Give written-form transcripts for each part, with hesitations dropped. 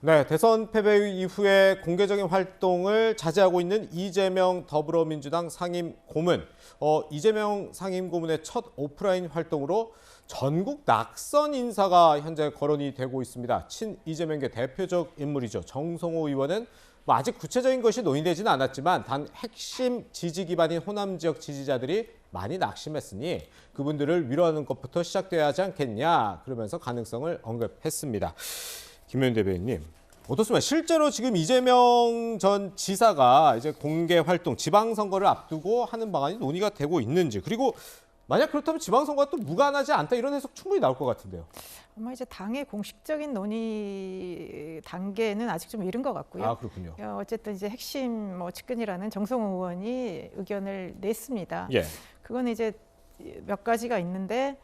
네, 대선 패배 이후에 공개적인 활동을 자제하고 있는 이재명 더불어민주당 상임고문. 이재명 상임고문의 첫 오프라인 활동으로 전국 낙선 인사가 현재 거론이 되고 있습니다. 친 이재명계 대표적 인물이죠. 정성호 의원은 아직 구체적인 것이 논의되지는 않았지만 단 핵심 지지 기반인 호남 지역 지지자들이 많이 낙심했으니 그분들을 위로하는 것부터 시작돼야 하지 않겠냐 그러면서 가능성을 언급했습니다. 김현 대변인님, 어떻습니까? 실제로 지금 이재명 전 지사가 이제 공개 활동, 지방선거를 앞두고 하는 방안이 논의가 되고 있는지, 그리고 만약 그렇다면 지방선거가 또 무관하지 않다 이런 해석 충분히 나올 것 같은데요. 아마 이제 당의 공식적인 논의 단계는 아직 좀 이른 것 같고요. 아, 그렇군요. 어쨌든 이제 핵심 측근이라는 정성호 의원이 의견을 냈습니다. 예. 그건 이제 몇 가지가 있는데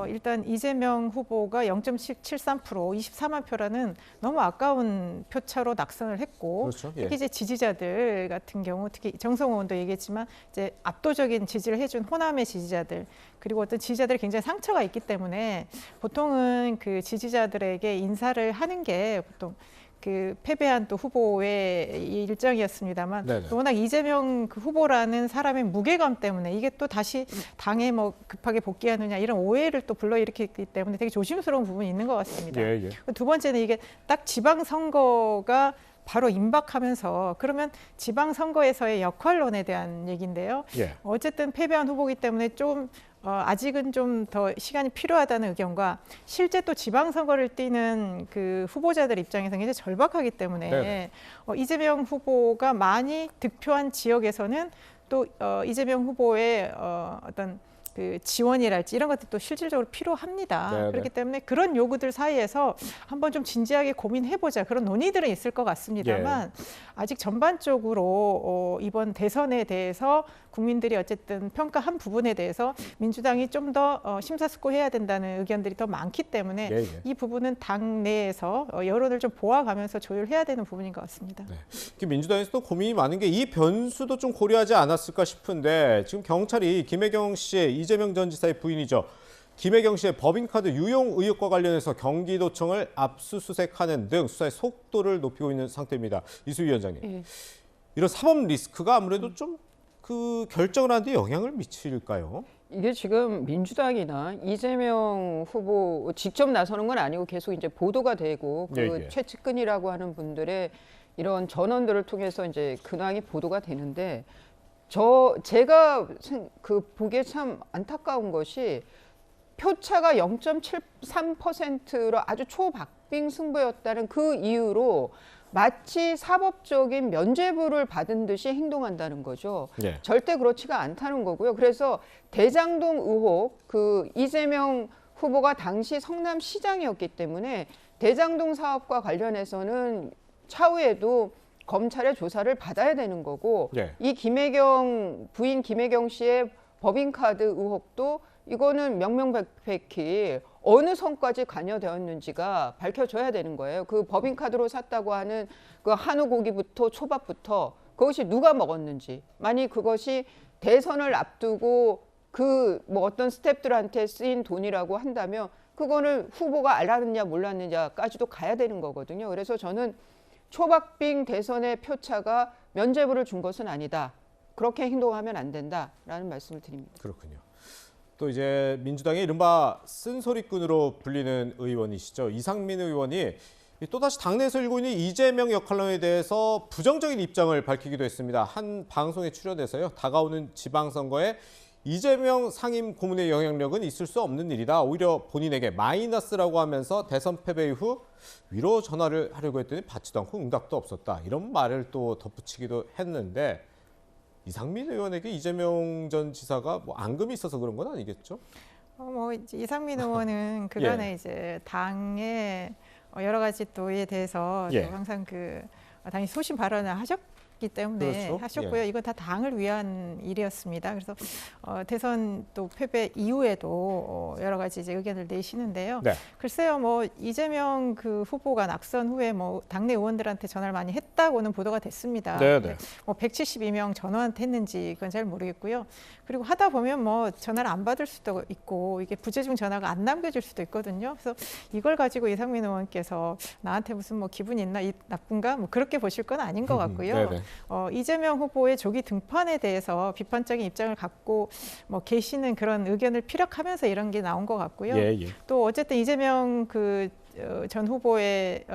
일단 이재명 후보가 0.73%, 24만 표라는 너무 아까운 표차로 낙선을 했고, 그렇죠. 예. 특히 이제 지지자들 같은 경우, 특히 정성호 의원도 얘기했지만 이제 압도적인 지지를 해준 호남의 지지자들, 그리고 어떤 지지자들이 굉장히 상처가 있기 때문에 보통은 그 지지자들에게 인사를 하는 게 보통 그 패배한 또 후보의 일정이었습니다만, 또 워낙 이재명 그 후보라는 사람의 무게감 때문에 이게 또 다시 당에 뭐 급하게 복귀하느냐 이런 오해를 또 불러일으켰기 때문에 되게 조심스러운 부분이 있는 것 같습니다. 예, 예. 두 번째는 이게 딱 지방선거가 바로 임박하면서 그러면 지방선거에서의 역할론에 대한 얘기인데요. 예. 어쨌든 패배한 후보이기 때문에 좀 아직은 좀 더 시간이 필요하다는 의견과, 실제 또 지방선거를 뛰는 그 후보자들 입장에서는 굉장히 절박하기 때문에 이재명 후보가 많이 득표한 지역에서는 또 이재명 후보의 어떤 그 지원이랄지 이런 것들도 실질적으로 필요합니다. 네네. 그렇기 때문에 그런 요구들 사이에서 한번 좀 진지하게 고민해보자, 그런 논의들은 있을 것 같습니다만 아직 전반적으로 이번 대선에 대해서 국민들이 어쨌든 평가한 부분에 대해서 민주당이 좀 더 심사숙고해야 된다는 의견들이 더 많기 때문에 이 부분은 당 내에서 여론을 좀 보아가면서 조율해야 되는 부분인 것 같습니다. 네. 민주당에서도 고민이 많은 게 이 변수도 좀 고려하지 않았을까 싶은데, 지금 경찰이 김혜경 씨의, 이재명 전 지사의 부인이죠, 김혜경 씨의 법인카드 유용 의혹과 관련해서 경기도청을 압수수색하는 등 수사의 속도를 높이고 있는 상태입니다. 이수 위원장님, 이런 사법 리스크가 아무래도 좀 그 결정을 하는 데 영향을 미칠까요? 이게 지금 민주당이나 이재명 후보 직접 나서는 건 아니고 계속 이제 보도가 되고 그 최측근이라고 하는 분들의 이런 전원들을 통해서 이제 근황이 보도가 되는데, 제가 그 보기에 참 안타까운 것이 표차가 0.73%로 아주 초박빙 승부였다는 그 이유로 마치 사법적인 면죄부를 받은 듯이 행동한다는 거죠. 절대 그렇지가 않다는 거고요. 그래서 대장동 의혹, 그 이재명 후보가 당시 성남시장이었기 때문에 대장동 사업과 관련해서는 차후에도 검찰의 조사를 받아야 되는 거고, 이 김혜경 부인 김혜경 씨의 법인카드 의혹도 이거는 명명백백히 어느 선까지 관여되었는지가 밝혀져야 되는 거예요. 그 법인카드로 샀다고 하는 그 한우 고기부터 초밥부터 그것이 누가 먹었는지, 만약 그것이 대선을 앞두고 그 뭐 어떤 스태프들한테 쓰인 돈이라고 한다면 그거는 후보가 알았느냐 몰랐느냐까지도 가야 되는 거거든요. 그래서 저는 초박빙 대선의 표차가 면죄부를 준 것은 아니다, 그렇게 행동하면 안 된다라는 말씀을 드립니다. 그렇군요. 또 이제 민주당의 이른바 쓴소리꾼으로 불리는 의원이시죠, 이상민 의원이 또다시 당내에서 일고 있는 이재명 역할론에 대해서 부정적인 입장을 밝히기도 했습니다. 한 방송에 출연해서요, 다가오는 지방선거에 이재명 상임 고문의 영향력은 있을 수 없는 일이다, 오히려 본인에게 마이너스라고 하면서 대선 패배 이후 위로 전화를 하려고 했더니 받지도 않고 응답도 없었다, 이런 말을 또 덧붙이기도 했는데, 이상민 의원에게 이재명 전 지사가 뭐 앙금이 있어서 그런 건 아니겠죠? 뭐 이상민 의원은 그간에 이제 당의 여러 가지 또에 대해서 또 항상 그 당연히 소신 발언을 하셨기 때문에 그렇죠. 하셨고요. 예. 이건 다 당을 위한 일이었습니다. 그래서 대선 또 패배 이후에도 여러 가지 이제 의견을 내시는데요. 네. 글쎄요, 뭐 이재명 그 후보가 낙선 후에 뭐 당내 의원들한테 전화를 많이 했다고는 보도가 됐습니다. 네. 뭐 172명 전화한테 했는지 그건 잘 모르겠고요. 그리고 하다 보면 뭐 전화를 안 받을 수도 있고 이게 부재중 전화가 안 남겨질 수도 있거든요. 그래서 이걸 가지고 이상민 의원께서 나한테 무슨 뭐 기분이 있나 나쁜가 뭐 그렇게 보실 건 아닌 것 같고요. 네네. 이재명 후보의 조기 등판에 대해서 비판적인 입장을 갖고 뭐 계시는 그런 의견을 피력하면서 이런 게 나온 것 같고요. 예. 또 어쨌든 이재명 전 후보의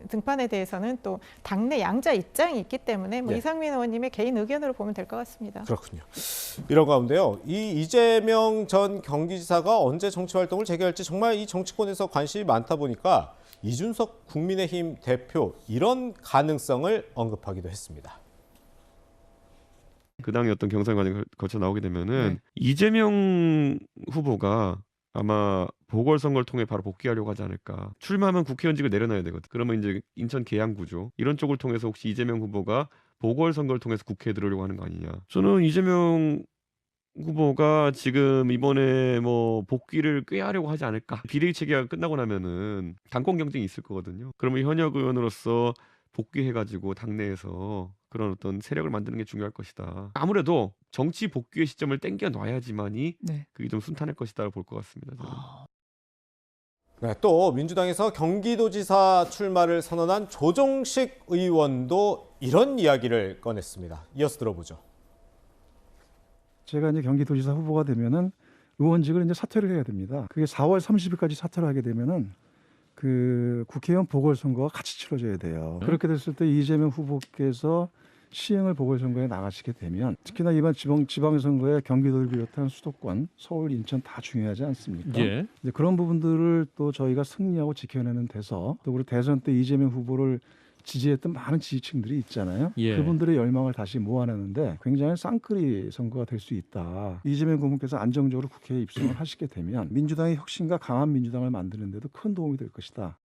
등판에 대해서는 또 당내 양자 입장이 있기 때문에 뭐 예. 이상민 의원님의 개인 의견으로 보면 될 것 같습니다. 그렇군요. 이런 가운데요. 이 이재명 전 경기지사가 언제 정치 활동을 재개할지 정말 이 정치권에서 관심이 많다 보니까 이준석 국민의힘 대표 이런 가능성을 언급하기도 했습니다. 그 당의 어떤 경선 과정을 거쳐 나오게 되면은 네. 이재명 후보가 아마 보궐선거를 통해 바로 복귀하려고 하지 않을까. 출마하면 국회의원직을 내려놔야 되거든. 그러면 이제 인천 계양구죠. 이런 쪽을 통해서 혹시 이재명 후보가 보궐선거를 통해서 국회에 들어오려고 하는 거 아니냐. 저는 이재명 후보가 지금 이번에 뭐 복귀를 꾀하려고 하지 않을까. 비례 체계가 끝나고 나면은 당권 경쟁이 있을 거거든요. 그러면 현역 의원으로서 복귀해가지고 당내에서 그런 어떤 세력을 만드는 게 중요할 것이다. 아무래도 정치 복귀의 시점을 땡겨 놔야지만이 네. 그게 좀 순탄할 것이다라고 볼 것 같습니다. 저는. 네, 또 민주당에서 경기도지사 출마를 선언한 조정식 의원도 이런 이야기를 꺼냈습니다. 이어서 들어보죠. 제가 이제 경기도지사 후보가 되면은 의원직을 이제 사퇴를 해야 됩니다. 그게 4월 30일까지 사퇴를 하게 되면은 그 국회의원 보궐선거가 같이 치러져야 돼요. 그렇게 됐을 때 이재명 후보께서 시행을 보궐선거에 나가시게 되면 특히나 이번 지방선거에 경기도를 비롯한 수도권, 서울, 인천 다 중요하지 않습니까? 예. 이제 그런 부분들을 또 저희가 승리하고 지켜내는 데서 또 우리 대선 때 이재명 후보를 지지했던 많은 지지층들이 있잖아요. 예. 그분들의 열망을 다시 모아내는데 굉장히 쌍끌이 선거가 될 수 있다. 이재명 고문께서 안정적으로 국회에 입성을 하시게 되면 민주당의 혁신과 강한 민주당을 만드는 데도 큰 도움이 될 것이다.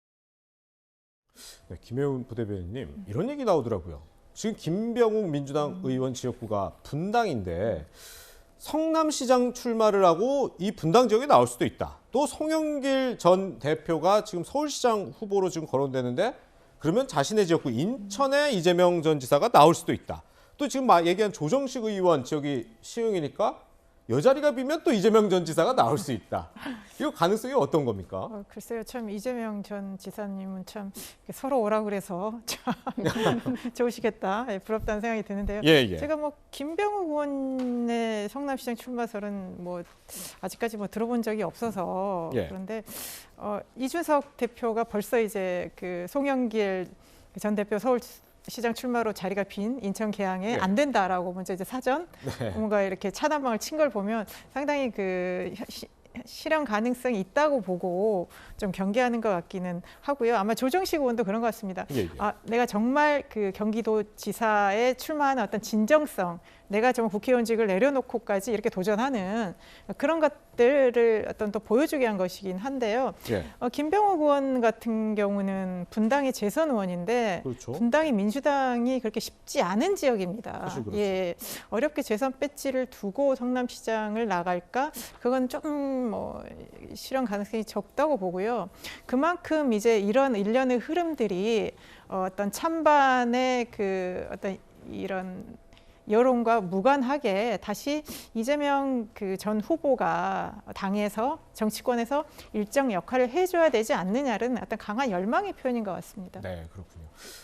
네, 김혜훈 부대변인님 이런 얘기 나오더라고요. 지금 김병욱 민주당 의원 지역구가 분당인데 성남시장 출마를 하고 이 분당 지역에 나올 수도 있다. 또 송영길 전 대표가 지금 서울시장 후보로 지금 거론되는데 그러면 자신의 지역구 인천에 이재명 전 지사가 나올 수도 있다. 또 지금 얘기한 조정식 의원 지역이 시흥이니까 여자리가 비면 또 이재명 전 지사가 나올 수 있다. 이거 가능성이 어떤 겁니까? 글쎄요, 참 이재명 전 지사님은 참 서로 오라 그래서 참 좋으시겠다, 부럽다는 생각이 드는데요. 예. 제가 뭐 김병욱 의원의 성남시장 출마설은 뭐 아직까지 뭐 들어본 적이 없어서 예. 그런데 이준석 대표가 벌써 이제 그 송영길 전 대표 서울시장 출마로 자리가 빈 인천 계양에 네. 안 된다라고 먼저 이제 사전 뭔가 이렇게 차단방을 친 걸 보면 상당히 그 실현 가능성이 있다고 보고 좀 경계하는 것 같기는 하고요. 아마 조정식 의원도 그런 것 같습니다. 예. 내가 정말 그 경기도지사에 출마하는 어떤 진정성, 내가 정말 국회의원직을 내려놓고까지 이렇게 도전하는 그런 것들을 어떤 또 보여주게 한 것이긴 한데요. 예. 김병욱 의원 같은 경우는 분당의 재선 의원인데 그렇죠. 분당이 민주당이 그렇게 쉽지 않은 지역입니다. 사실 그렇죠. 예, 어렵게 재선 배지를 두고 성남시장을 나갈까? 그건 조금 뭐 실현 가능성이 적다고 보고요. 그만큼 이제 이런 일련의 흐름들이 어떤 찬반의 그 어떤 이런 여론과 무관하게 다시 이재명 그 전 후보가 당에서 정치권에서 일정 역할을 해줘야 되지 않느냐는 어떤 강한 열망의 표현인 것 같습니다. 네, 그렇군요.